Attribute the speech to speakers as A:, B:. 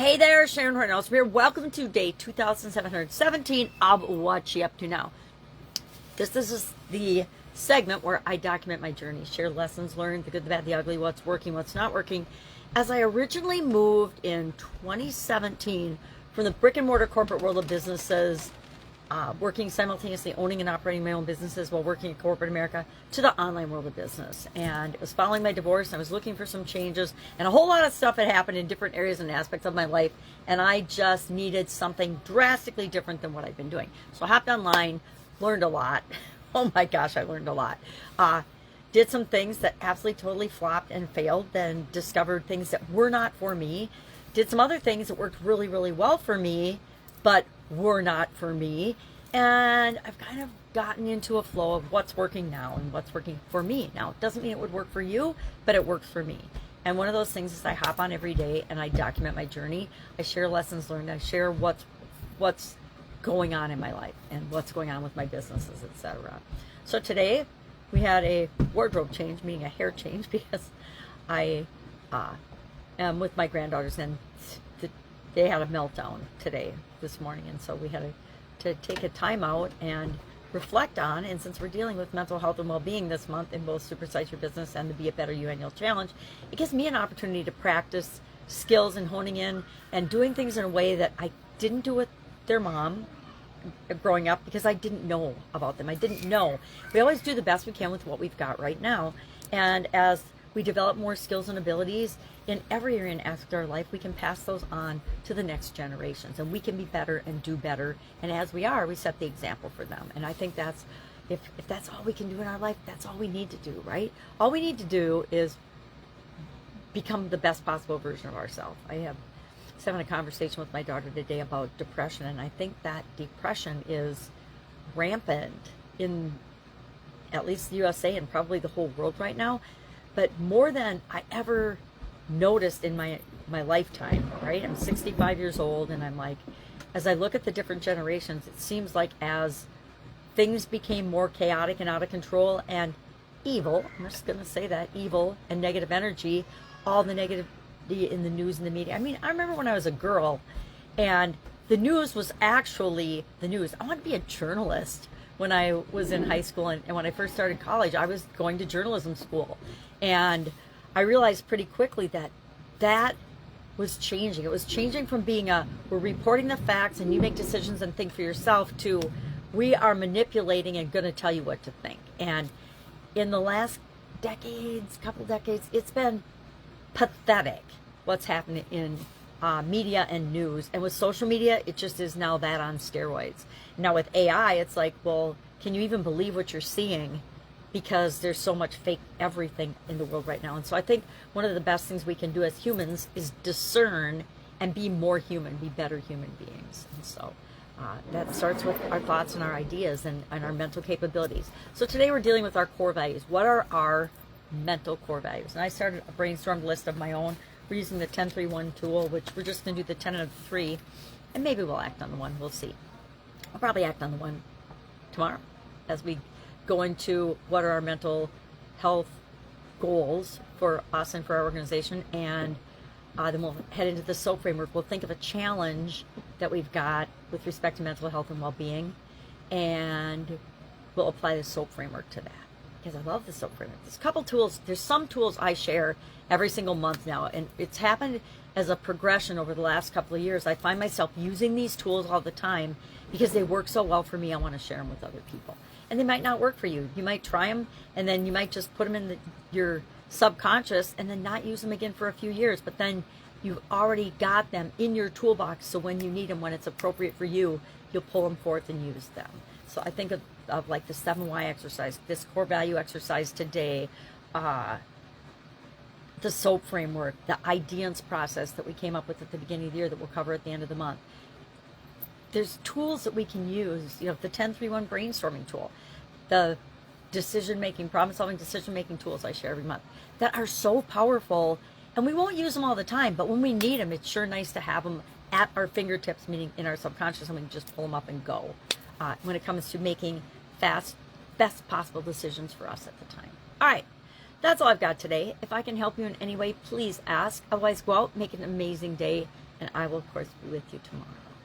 A: Hey there, Sharon Horne-Ellstrom here. Welcome to day 2717 of What You Up To Now. This is the segment where I document my journey, share lessons learned, the good, the bad, the ugly, what's working, what's not working. As I originally moved in 2017 from the brick and mortar corporate world of businesses, working simultaneously, owning and operating my own businesses while working in corporate America, to the online world of business. And it was following my divorce, and I was looking for some changes, and a whole lot of stuff had happened in different areas and aspects of my life, and I just needed something drastically different than what I've been doing. So I hopped online, learned a lot. Oh my gosh, I learned a lot. Did some things that absolutely totally flopped and failed, then discovered things that were not for me. Did some other things that worked really, really well for me, but were not for me. And I've kind of gotten into a flow of what's working now and what's working for me. Now, it doesn't mean it would work for you, but it works for me. And one of those things is I hop on every day and I document my journey. I share lessons learned. I share what's going on in my life and what's going on with my businesses, etc. So today we had a wardrobe change, meaning a hair change, because I am with my granddaughters, and they had a meltdown this morning, and so we had to take a time out and reflect on. And since we're dealing with mental health and well-being this month in both Supersize Your Business and the Be a Better You Annual Challenge, it gives me an opportunity to practice skills and honing in and doing things in a way that I didn't do with their mom growing up, because I didn't know about them. I didn't know. We always do the best we can with what we've got right now, and as we develop more skills and abilities in every area and aspect of our life, we can pass those on to the next generations, and we can be better and do better. And as we are, we set the example for them. And I think that's, if that's all we can do in our life, that's all we need to do, right? All we need to do is become the best possible version of ourselves. I was having a conversation with my daughter today about depression, and I think that depression is rampant in at least the USA and probably the whole world right now. But more than I ever noticed in my lifetime, right? I'm 65 years old, and I'm like, as I look at the different generations, it seems like as things became more chaotic and out of control and evil, I'm just going to say that, evil and negative energy, all the negativity in the news and the media. I mean, I remember when I was a girl and the news was actually the news. I wanted to be a journalist when I was in high school, and when I first started college, I was going to journalism school. And I realized pretty quickly that was changing. It was changing from being we're reporting the facts and you make decisions and think for yourself, to we are manipulating and going to tell you what to think. And in the last couple decades, it's been pathetic what's happening in media and news. And with social media, it just is now that on steroids. Now with AI, it's like, well, can you even believe what you're seeing? Because there's so much fake everything in the world right now. And so I think one of the best things we can do as humans is discern and be more human, be better human beings. And so that starts with our thoughts and our ideas and our mental capabilities. So today we're dealing with our core values. What are our mental core values? And I started a brainstormed list of my own. We're using the 10-3-1 tool, which we're just going to do the 10 and the 3, and maybe we'll act on the 1. We'll see. I'll probably act on the 1 tomorrow as we go into what are our mental health goals for us and for our organization, and then we'll head into the SOAP framework. We'll think of a challenge that we've got with respect to mental health and well-being, and we'll apply the SOAP framework to that, because I love the SOAP framework. There's a couple tools. There's some tools I share every single month now, and it's happened as a progression over the last couple of years. I find myself using these tools all the time because they work so well for me. I want to share them with other people. And they might not work for you. You might try them, and then you might just put them in your subconscious and then not use them again for a few years. But then you've already got them in your toolbox, so when you need them, when it's appropriate for you, you'll pull them forth and use them. So I think of like the 7 Why exercise, this core value exercise today, the SOAP framework, the ideance process that we came up with at the beginning of the year that we'll cover at the end of the month. There's tools that we can use, the 10-3-1 brainstorming tool, the problem-solving decision-making tools I share every month that are so powerful, and we won't use them all the time, but when we need them, it's sure nice to have them at our fingertips, meaning in our subconscious, and we can just pull them up and go when it comes to making best possible decisions for us at the time. All right. That's all I've got today. If I can help you in any way, please ask. Otherwise, go out, make an amazing day, and I will, of course, be with you tomorrow.